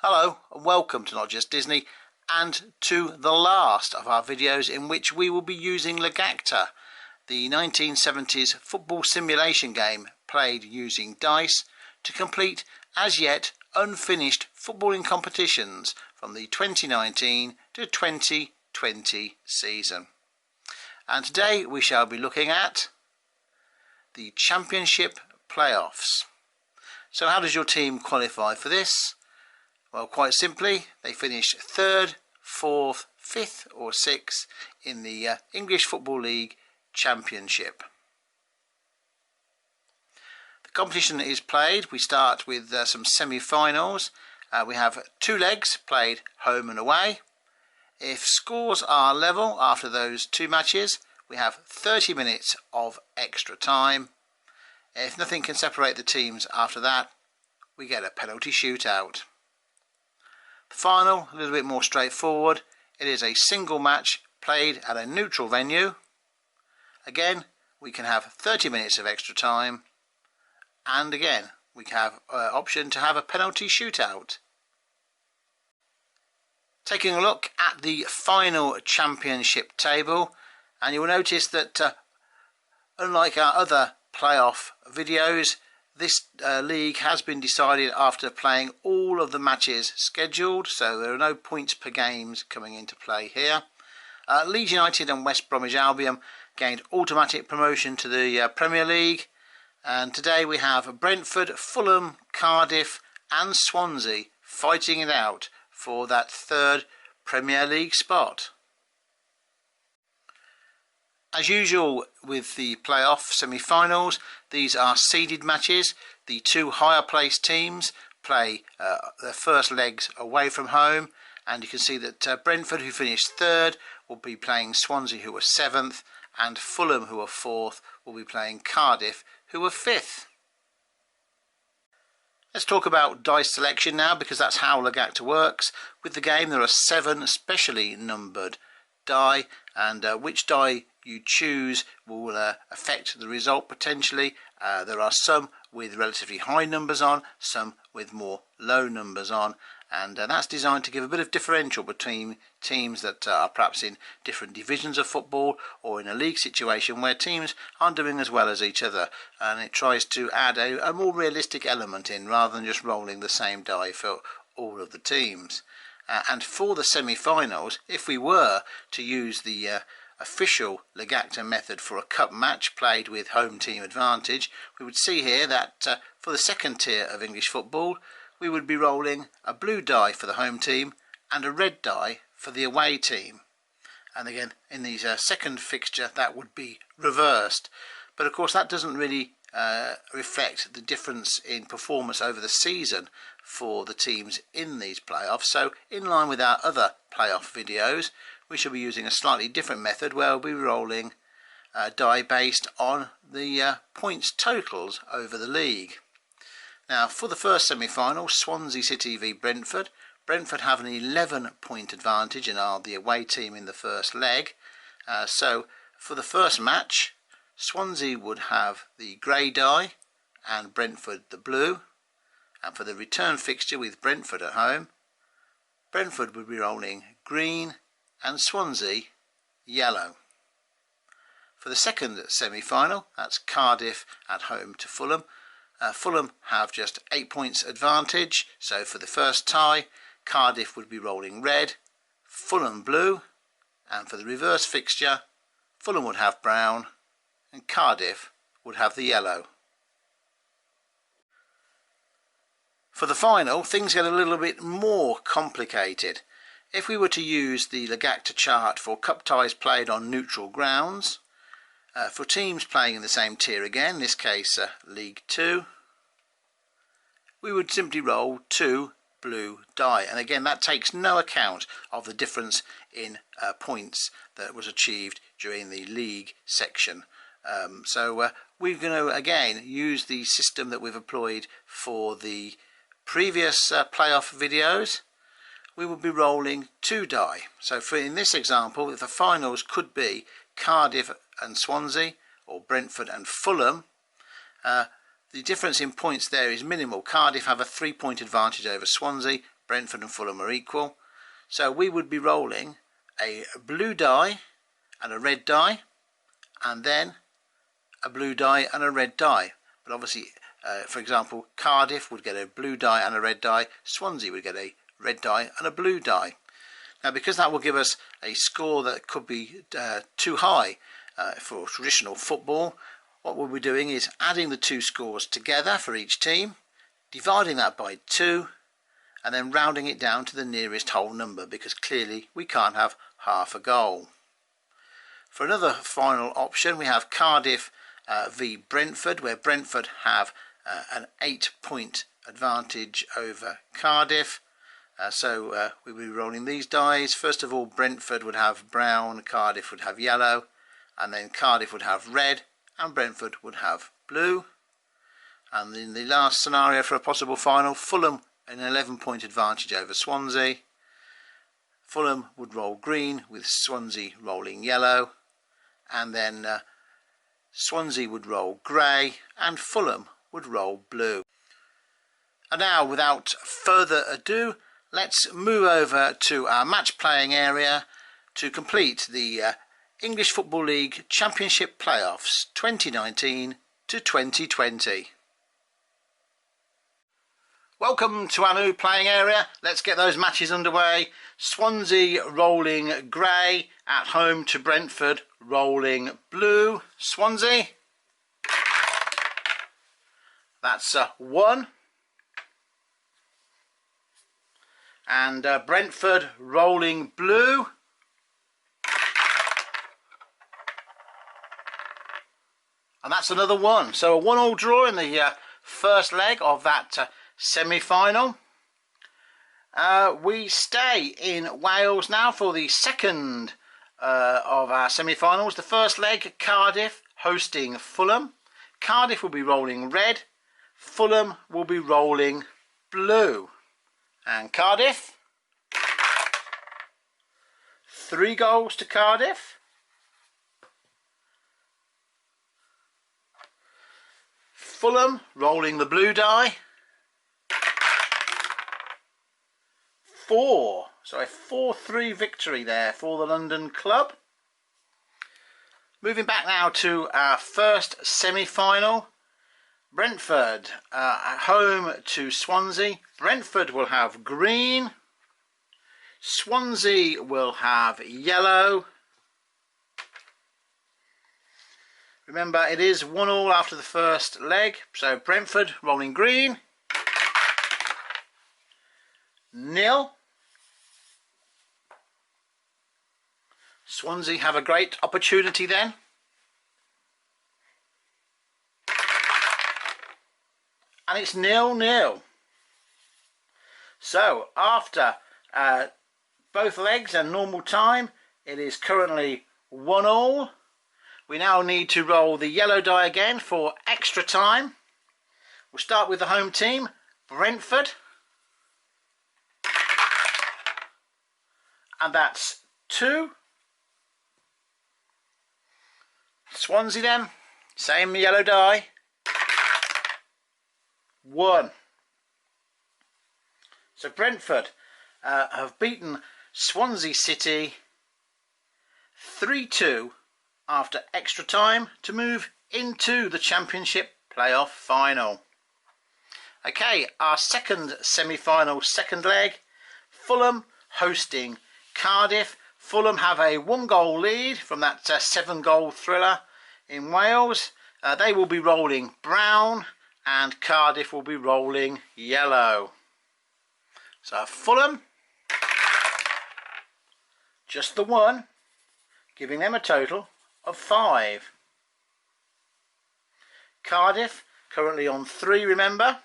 Hello and welcome to Not Just Disney, and to the last of our videos in which we will be using Logacta, the 1970s football simulation game played using dice to complete as yet unfinished footballing competitions from the 2019 to 2020 season. And today we shall be looking at the Championship Play-Offs. So how does your team qualify for this? Well, quite simply, they finish 3rd, 4th, 5th or 6th in the English Football League Championship. The competition is played. We start with some semi-finals. We have 2 legs played home and away. If scores are level after those 2 matches, we have 30 minutes of extra time. If nothing can separate the teams after that, we get a penalty shootout. The final, a little bit more straightforward. It is a single match played at a neutral venue. Again, we can have 30 minutes of extra time, and again we can have option to have a penalty shootout. Taking a look at the final championship table, and you will notice that unlike our other playoff videos, this league has been decided after playing all of the matches scheduled, so there are no points per games coming into play here. Leeds United and West Bromwich Albion gained automatic promotion to the Premier League, and today we have Brentford, Fulham, Cardiff and Swansea fighting it out for that 3rd Premier League spot. As usual with the playoff semi-finals, these are seeded matches. The 2 higher placed teams play their first legs away from home, and you can see that Brentford, who finished 3rd, will be playing Swansea, who were 7th, and Fulham, who are 4th, will be playing Cardiff, who were 5th. Let's talk about dice selection now, because that's how Logacta works. With the game there are 7 specially numbered die, and which die you choose will affect the result potentially. There are some with relatively high numbers on, some with more low numbers on, and that's designed to give a bit of differential between teams that are perhaps in different divisions of football, or in a league situation where teams aren't doing as well as each other, and it tries to add a more realistic element in, rather than just rolling the same die for all of the teams. And for the semi-finals, if we were to use the official Logacta method for a cup match played with home team advantage, we would see here that for the 2nd tier of English football, we would be rolling a blue die for the home team and a red die for the away team. And again, in the 2nd fixture, that would be reversed. But of course that doesn't really reflect the difference in performance over the season for the teams in these playoffs. So in line with our other playoff videos, we shall be using a slightly different method where we'll be rolling die based on the points totals over the league. Now for the first semi-final, Swansea City v Brentford. Brentford have an 11-point advantage and are the away team in the first leg. So for the first match, Swansea would have the grey die and Brentford the blue. And for the return fixture with Brentford at home, Brentford would be rolling green and Swansea yellow. For the 2nd semi-final, that's Cardiff at home to Fulham. Fulham have just 8 points advantage, so for the first tie, Cardiff would be rolling red, Fulham blue, and for the reverse fixture, Fulham would have brown and Cardiff would have the yellow. For the final, things get a little bit more complicated. If we were to use the Logacta chart for cup ties played on neutral grounds, for teams playing in the same tier again, in this case League 2, we would simply roll 2 blue die, and again that takes no account of the difference in points that was achieved during the league section. So we're going to again use the system that we've employed for the previous playoff videos. We will be rolling 2 die. So for in this example, if the finals could be Cardiff and Swansea, or Brentford and Fulham, the difference in points there is minimal. Cardiff have a 3-point advantage over Swansea, Brentford and Fulham are equal. So we would be rolling a blue die and a red die, and then a blue die and a red die. But obviously, for example, Cardiff would get a blue die and a red die, Swansea would get a red die and a blue die. Now, because that will give us a score that could be too high for traditional football, what we'll be doing is adding the two scores together for each team, dividing that by 2, and then rounding it down to the nearest whole number, because clearly we can't have half a goal. For another final option, we have Cardiff v Brentford, where Brentford have an 8-point advantage over Cardiff. So we'll be rolling these dice. First of all, Brentford would have brown, Cardiff would have yellow, and then Cardiff would have red, and Brentford would have blue. And in the last scenario for a possible final, Fulham an 11-point advantage over Swansea. Fulham would roll green with Swansea rolling yellow, and then Swansea would roll grey and Fulham would roll blue. And now, without further ado, let's move over to our match playing area to complete the English Football League Championship Play-Offs 2019 to 2020. Welcome to our new playing area. Let's get those matches underway. Swansea rolling grey at home to Brentford rolling blue. Swansea. That's 1. And Brentford rolling blue. And that's another 1. So a 1-1 draw in the first leg of that semi-final. We stay in Wales now for the second of our semi-finals. The first leg, Cardiff hosting Fulham. Cardiff will be rolling red. Fulham will be rolling blue. And Cardiff, 3 goals to Cardiff. Fulham rolling the blue die. 4. So a 4-3 victory there for the London club. Moving back now to our first semi-final. Brentford at home to Swansea. Brentford will have green. Swansea will have yellow. Remember, it is 1-1 after the first leg. So Brentford rolling green. 0. Swansea have a great opportunity then. And it's 0-0. So after both legs and normal time, it is currently 1-1. We now need to roll the yellow die again for extra time. We'll start with the home team, Brentford. And that's 2. Swansea then, same yellow die. 1. So Brentford have beaten Swansea City 3-2 after extra time to move into the Championship Playoff Final. Okay, our second semi-final, second leg, Fulham hosting Cardiff. Fulham have a 1-goal lead from that 7-goal thriller in Wales. They will be rolling brown and Cardiff will be rolling yellow. So Fulham, just the 1, giving them a total of 5. Cardiff currently on 3, remember.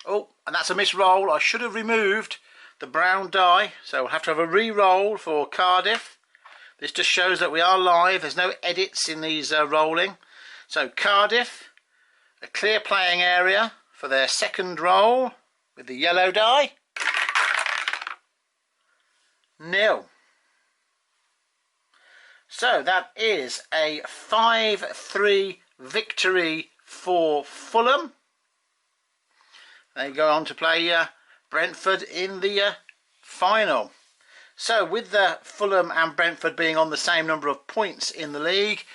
Oh, and that's a misroll. I should have removed the brown die, so we'll have to have a re-roll for Cardiff. This just shows that we are live. There's no edits in these rolling. So Cardiff, a clear playing area for their second roll with the yellow die. 0. So that is a 5-3 victory for Fulham. They go on to play Brentford in the final. So with Fulham and Brentford being on the same number of points in the league,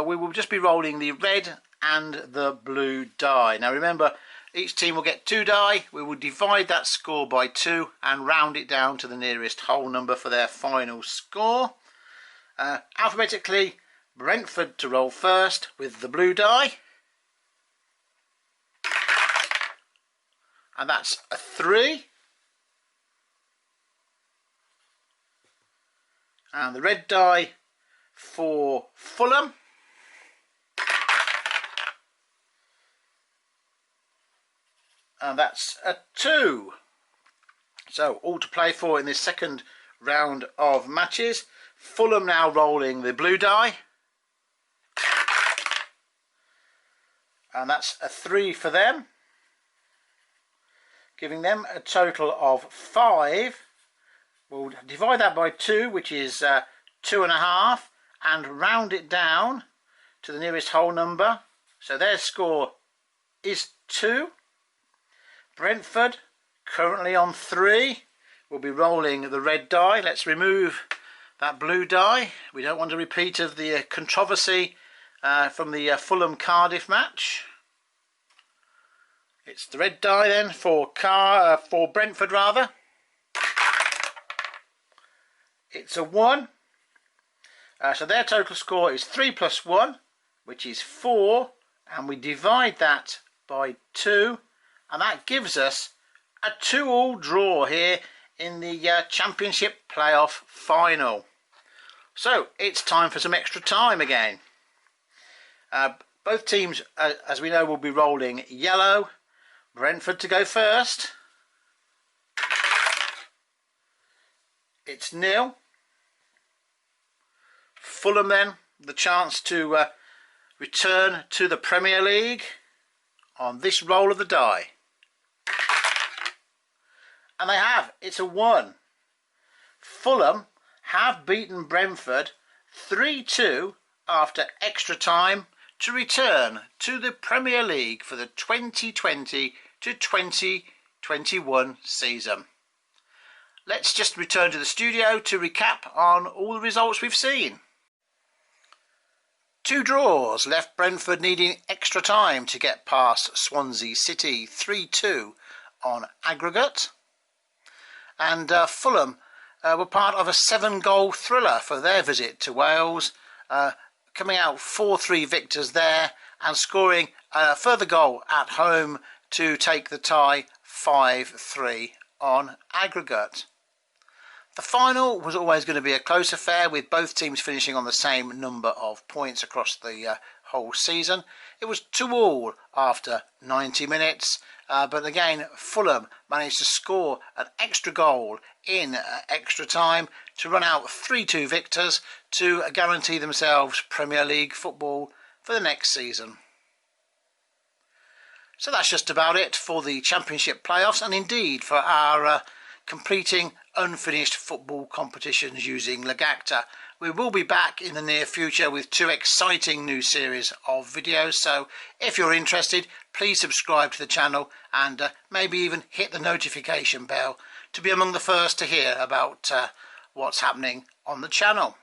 we will just be rolling the red and the blue die. Now remember, each team will get 2 die. We will divide that score by 2 and round it down to the nearest whole number for their final score. Alphabetically, Brentford to roll first with the blue die. And that's a 3. And the red die for Fulham. And that's a 2. So all to play for in this second round of matches. Fulham now rolling the blue die. And that's a 3 for them, giving them a total of 5. We'll divide that by 2, which is 2.5, and round it down to the nearest whole number. So their score is 2. Brentford currently on 3. We'll be rolling the red die. Let's remove that blue die. We don't want a repeat of the controversy from the Fulham Cardiff match. It's the red die then for Brentford rather. It's a 1. So their total score is 3 plus 1, which is 4, and we divide that by 2, and that gives us a 2-all draw here in the Championship playoff final. So it's time for some extra time again. Both teams, as we know, will be rolling yellow. Brentford to go first. It's 0. Fulham then, the chance to return to the Premier League on this roll of the die. And they have. It's a 1. Fulham have beaten Brentford 3-2 after extra time to return to the Premier League for the 2020 to 2021 season. Let's just return to the studio to recap on all the results we've seen. 2 draws left Brentford needing extra time to get past Swansea City 3-2 on aggregate. And Fulham were part of a 7-goal thriller for their visit to Wales, coming out 4-3 victors there and scoring a further goal at home to take the tie 5-3 on aggregate. The final was always going to be a close affair, with both teams finishing on the same number of points across the whole season. It was 2-all after 90 minutes, but again Fulham managed to score an extra goal in extra time to run out 3-2 victors to guarantee themselves Premier League football for the next season. So that's just about it for the Championship playoffs, and indeed for our completing unfinished football competitions using Logacta. We will be back in the near future with 2 exciting new series of videos, so if you're interested, please subscribe to the channel and maybe even hit the notification bell to be among the first to hear about what's happening on the channel.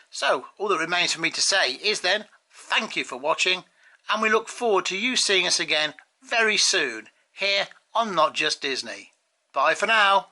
So all that remains for me to say is then thank you for watching, and we look forward to you seeing us again very soon here on Not Just Disney. Bye for now.